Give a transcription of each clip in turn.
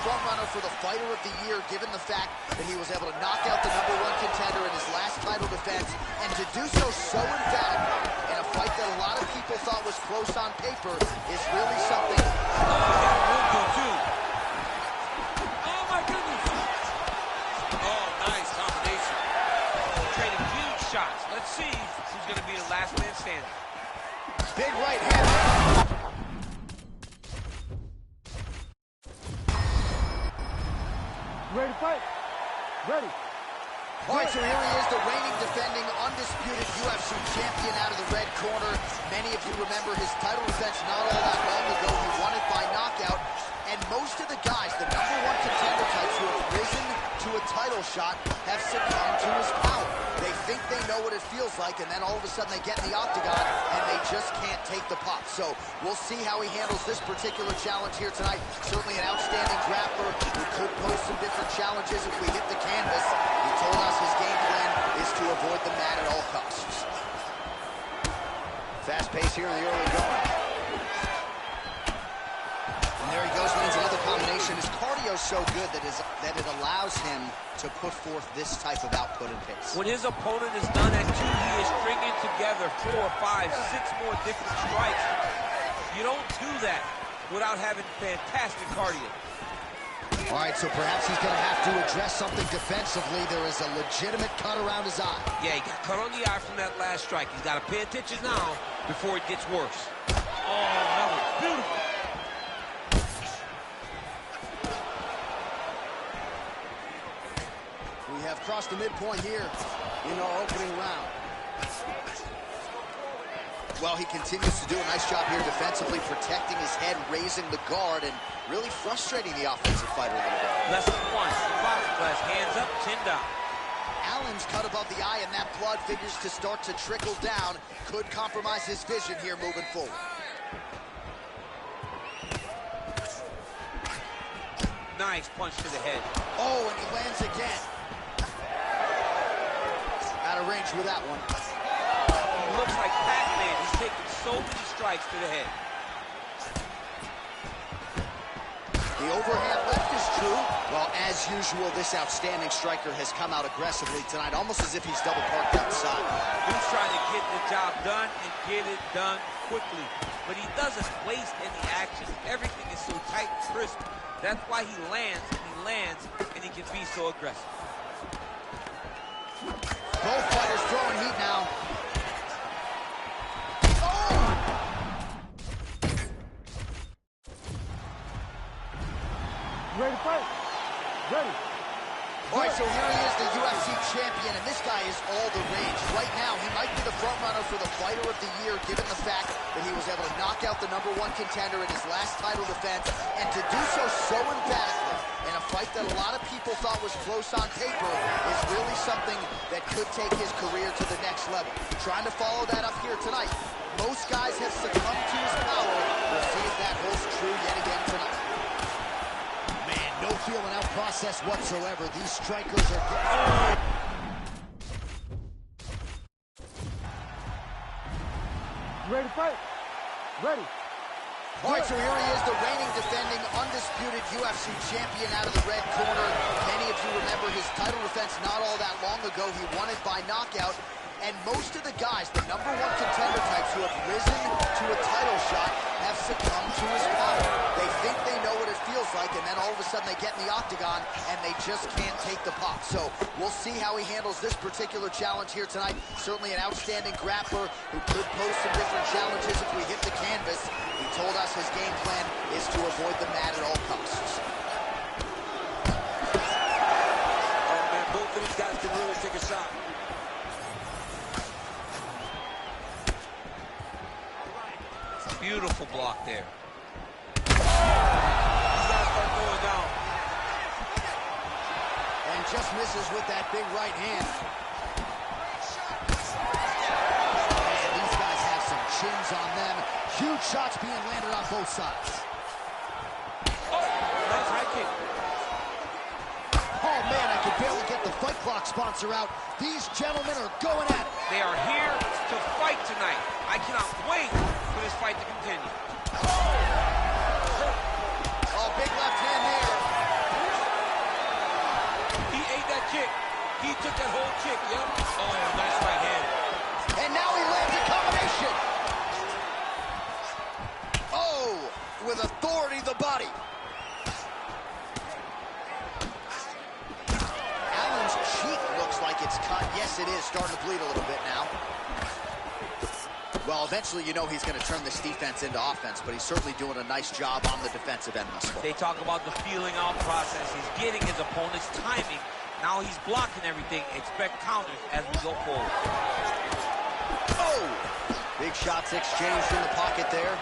frontrunner for the Fighter of the Year, given the fact that he was able to knock out the #1 contender in his last title defense, and to do so emphatically in a fight that a lot of people thought was close on paper is really something. Real good, too. Oh, my goodness. Oh, nice combination. Trading huge shots. Let's see who's going to be the last man standing. Big right hand. Ready to fight? Ready. All right, so here he is, the reigning, defending, undisputed UFC champion out of the red corner. Many of you remember his title defense not all that long ago. He won it by knockout. And most of the guys, the #1 contender types who have risen to a title shot, have succumbed to his power. They think they know what it feels like, and then all of a sudden they get in the octagon, and they just can't take the pop. So we'll see how he handles this particular challenge here tonight. Certainly an outstanding grappler who could pose some different challenges if we hit the canvas. He told us his game plan is to avoid the mat at all costs. Fast pace here in the early going. And there he goes, lands another combination. His cardio's so good that it allows him to put forth this type of output and pace. When his opponent is done at 2, he is stringing together 4, 5, 6 more different strikes. You don't do that without having fantastic cardio. All right, so perhaps he's going to have to address something defensively. There is a legitimate cut around his eye. Yeah, he got cut on the eye from that last strike. He's got to pay attention now before it gets worse. Oh, that was beautiful. We have crossed the midpoint here in our opening round. Well, he continues to do a nice job here defensively, protecting his head, raising the guard, and really frustrating the offensive fighter a little bit. Lesson 1, box class, hands up, chin down. Allen's cut above the eye, and that blood figures to start to trickle down. Could compromise his vision here moving forward. Nice punch to the head. Oh, and he lands again. Out of range with that one. He looks like Pac-Man. He's taking so many strikes to the head. The overhand left is true. Well, as usual, this outstanding striker has come out aggressively tonight, almost as if he's double parked outside. He's trying to get the job done and get it done quickly. But he doesn't waste any action. Everything is so tight and crisp. That's why he lands, and he can be so aggressive. Both fighters throwing heat now. Ready to fight? Ready. All right, so here he is, the UFC champion, and this guy is all the rage. Right now, he might be the frontrunner for the Fighter of the Year, given the fact that he was able to knock out the #1 contender in his last title defense, and to do so emphatically in a fight that a lot of people thought was close on paper is really something that could take his career to the next level. Trying to follow that up here tonight. Most guys have succumbed to his power. We'll see if that holds true yet again tonight. No feeling out process whatsoever. These strikers are... Ready to fight? Ready. All right, so here he is, the reigning, defending, undisputed UFC champion out of the red corner. Many of you remember his title defense not all that long ago. He won it by knockout. And most of the guys, the #1 contender types who have risen to a title shot, have succumbed to his power. They think they know what it feels like, and then all of a sudden they get in the octagon, and they just can't take the pop. So we'll see how he handles this particular challenge here tonight. Certainly an outstanding grappler who could pose some different challenges if we hit the canvas. He told us his game plan is to avoid the mat at all costs. Oh, man, both of these guys can really take a shot. Beautiful block there. He's got to start going down. And just misses with that big right hand. And these guys have some chins on them. Huge shots being landed on both sides. Oh, nice high kick. Oh, man, I can barely get the Fight Clock sponsor out. These gentlemen are going at it. They are here to fight tonight. I cannot wait for this fight to continue. Oh, big left hand there. kick. He took that whole kick, yep. Oh, nice right hand. And now he lands a combination. Oh, with authority, the body. Allen's cheek looks like it's cut. Yes, it is starting to bleed a little bit now. Well, eventually, you know he's going to turn this defense into offense, but he's certainly doing a nice job on the defensive end thus far. They talk about the feeling out process. He's getting his opponent's timing. Now he's blocking everything. Expect counters as we go forward. Oh! Big shots exchanged in the pocket there.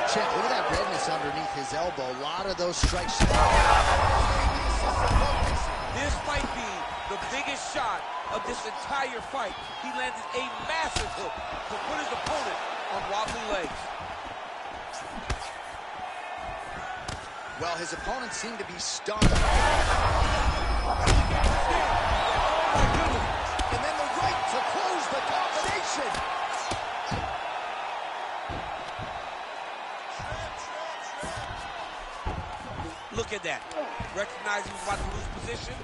Check, look at that redness underneath his elbow. A lot of those strikes. This might be the biggest shot of this entire fight. He landed a massive hook to put his opponent on wobbly legs. Well, his opponent seemed to be stunned. And then the right to close the combination. Look at that. Recognizing he's about to lose position.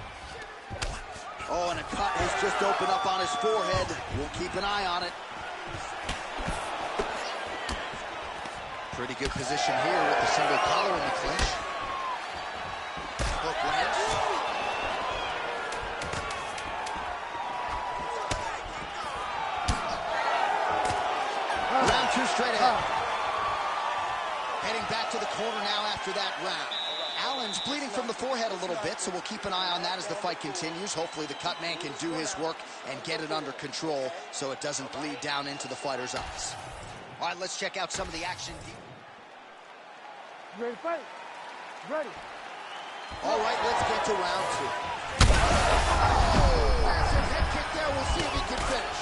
Oh, and a cut has just opened up on his forehead. We'll keep an eye on it. Pretty good position here with the single collar in the clinch. Hook lands. Round two straight ahead. Heading back to the corner now after that round. Allen's bleeding from the forehead a little bit, so we'll keep an eye on that as the fight continues. Hopefully the cut man can do his work and get it under control so it doesn't bleed down into the fighter's eyes. All right, let's check out some of the action. Ready to fight? Ready. All right, let's get to round two. Oh, massive head kick there. We'll see if he can finish.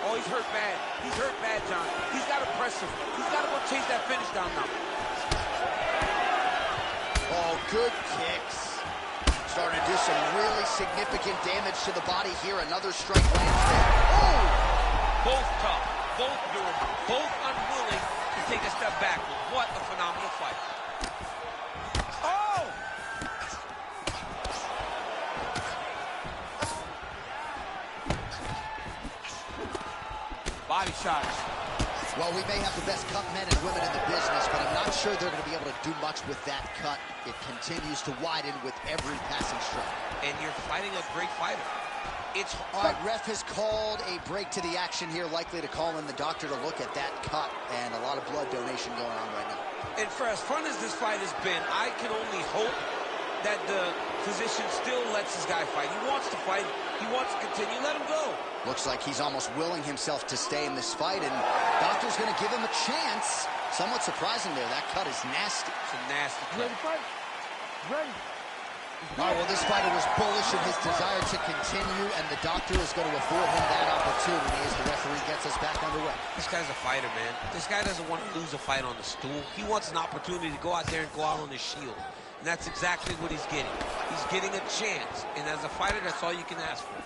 Oh, he's hurt bad. He's hurt bad, John. He's got to press him. He's got to go chase that finish down now. Oh, good kicks. Starting to do some really significant damage to the body here. Another strike lands there. Oh! Both tough, both durable, both unwilling to take a step backward. What a phenomenal fight. Oh! Body shots. Well, we may have the best cut men and women in the business, but I'm not sure they're going to be able to do much with that cut. It continues to widen with every passing strike. And you're fighting a great fighter. It's all right, ref has called a break to the action here, likely to call in the doctor to look at that cut, and a lot of blood donation going on right now. And for as fun as this fight has been, I can only hope that the physician still lets this guy fight. He wants to fight. He wants to continue. Let him go. Looks like he's almost willing himself to stay in this fight, and doctor's going to give him a chance. Somewhat surprising there. That cut is nasty. It's a nasty cut. Ready to fight? Ready. All right, well, this fighter was bullish in his desire to continue, and the doctor is going to afford him that opportunity as the referee gets us back underway. This guy's a fighter, man. This guy doesn't want to lose a fight on the stool. He wants an opportunity to go out there and go out on his shield. And that's exactly what he's getting. He's getting a chance. And as a fighter, that's all you can ask for.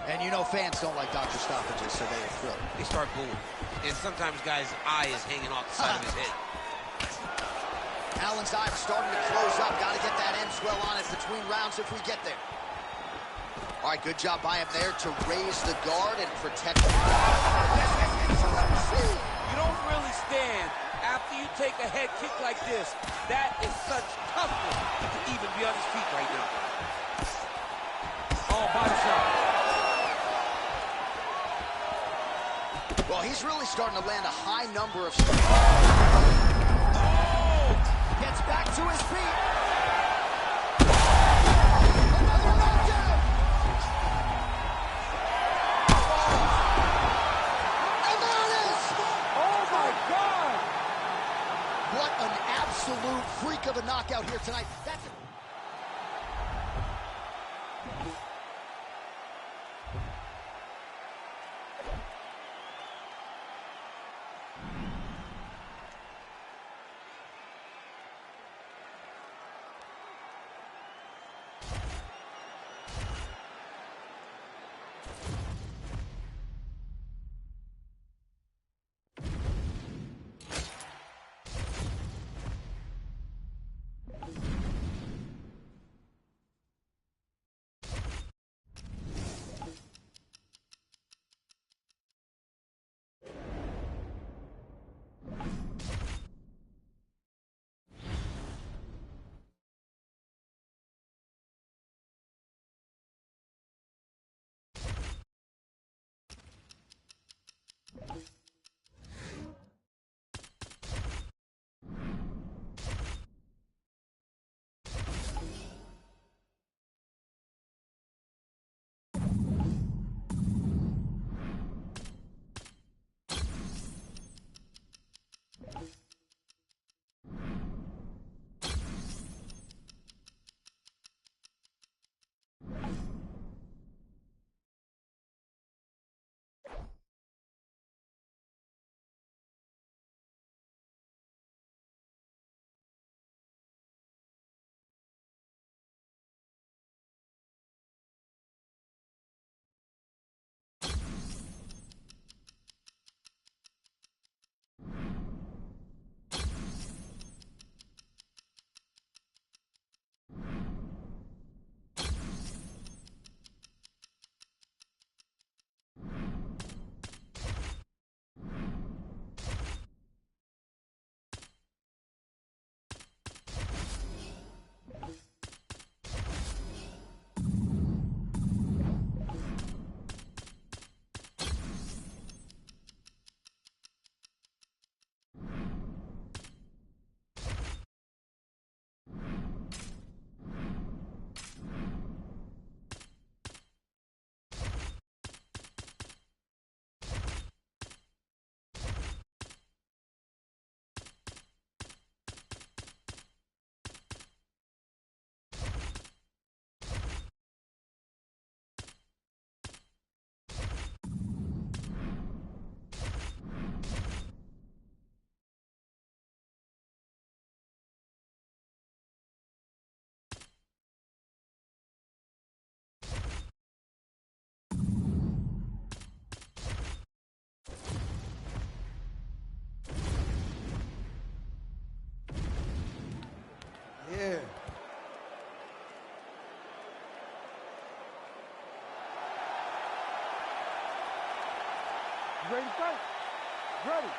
And you know fans don't like doctor stoppages, so they are thrilled. They start booing. And sometimes guys' eye is hanging off the side of his head. Allen's eye starting to close up. Got to get that end swell on it between rounds if we get there. All right, good job by him there to raise the guard and protect him. You don't really stand after you take a head kick like this. That is such toughness to even be on his feet right now. Oh, body shot. Well, he's really starting to land a high number of strikes. Gets back to his feet. Another knockdown. And there it is. Oh, my God. What an absolute freak of a knockout here tonight. That's Ready to fight? Ready.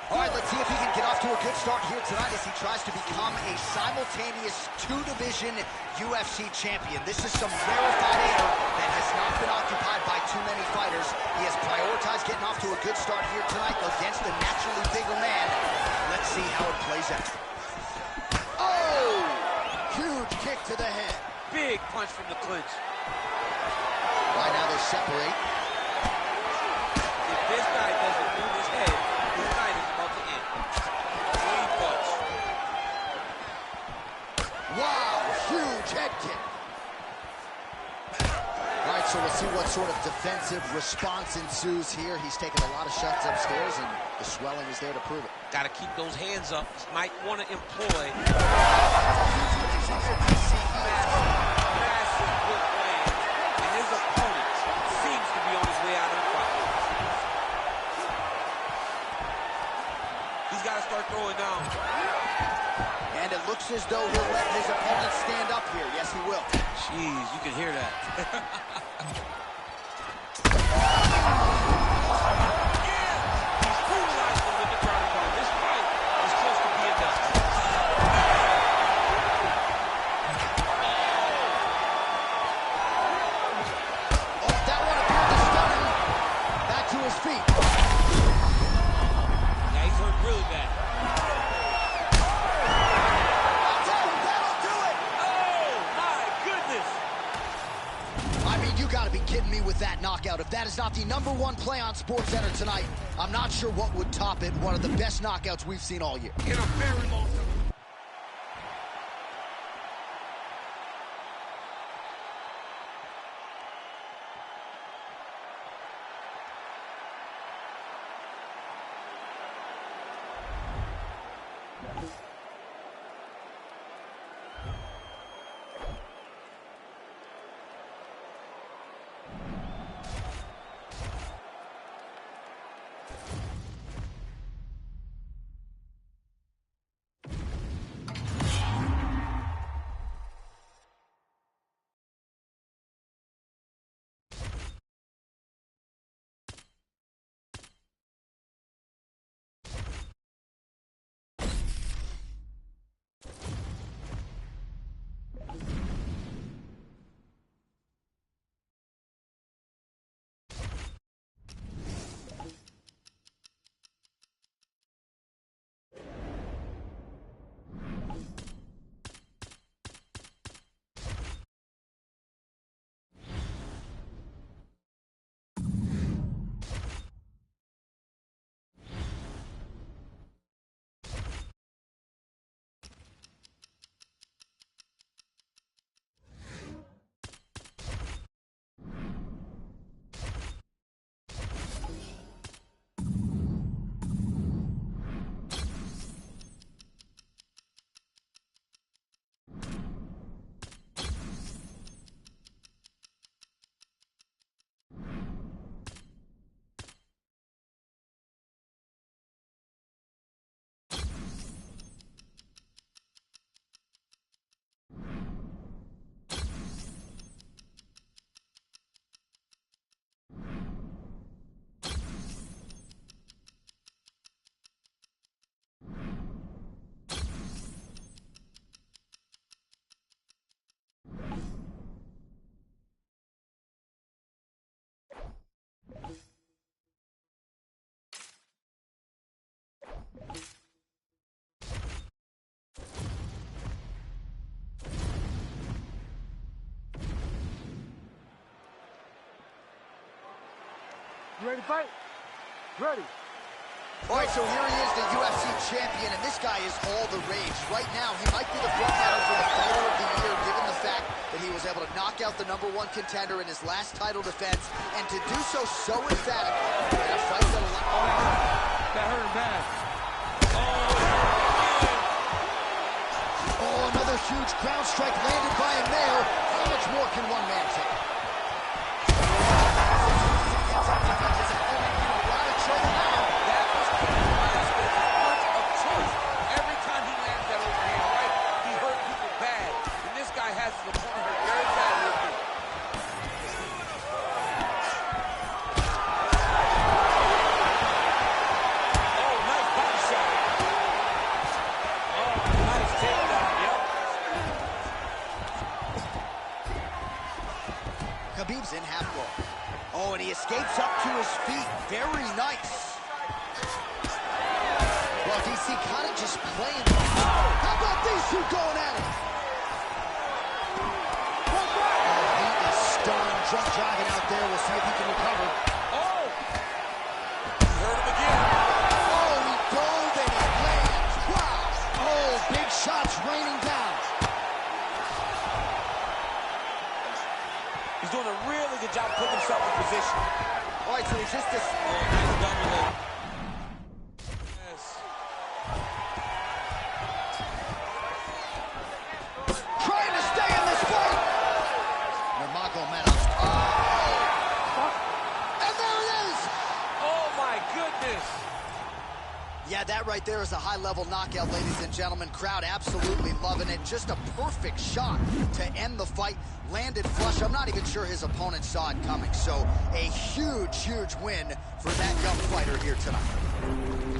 All right, let's see if he can get off to a good start here tonight as he tries to become a simultaneous two-division UFC champion. This is some rarefied air that has not been occupied by too many fighters. He has prioritized getting off to a good start here tonight against a naturally bigger man. Let's see how it plays out. Oh! Huge kick to the head. Big punch from the clinch. Right now they separate. If this guy doesn't move his head, his night is about to end. Clean punch. Wow, huge head kick. All right, so we'll see what sort of defensive response ensues here. He's taken a lot of shots upstairs, and the swelling is there to prove it. Got to keep those hands up. Might want to employ massive quick land, and his opponent seems to be on his way out of the fight. He's got to start throwing down. And it looks as though he'll let his opponent stand up here. Yes, he will. Jeez, you can hear that. He's brutalized him with the ground and pound. This fight is close to being done. Oh, that one appeared to stun him. Back to his feet. Yeah, he's hurt really bad. That'll do it. Oh, my goodness. I mean, you got to be kidding me with that knockout. If that is not the #1 play on SportsCenter tonight, I'm not sure what would top it. One of the best knockouts we've seen all year. In a very long time. You ready to fight? Ready. All right, so here he is, the UFC champion, and this guy is all the rage. Right now, he might be the frontrunner for the fighter of the year, given the fact that he was able to knock out the #1 contender in his last title defense, and to do so emphatically in a fight that That hurt him bad. Oh, another huge ground strike landed by him there. How much more can one man take? is in half guard. Oh, and he escapes up to his feet. Very nice. Well, DC kind of just playing. How about these two going at it? Oh, he is stunned. Drunk driving out there. We'll see if he can recover. Oh! Hurt him again. Oh, he dove and he lands. Wow. Oh, big shots raining down. He's doing a really good job putting himself in position. All right, so he's just this. Oh, nice double leg. Yes. Trying to stay in this fight. Nurmagomedov. Oh! And there it is! Oh, my goodness. Yeah, that right there is a high-level knockout, ladies and gentlemen. Crowd absolutely loving it. Just a perfect shot to end the fight. Landed flush. I'm not even sure his opponent saw it coming. So a huge, huge win for that young fighter here tonight.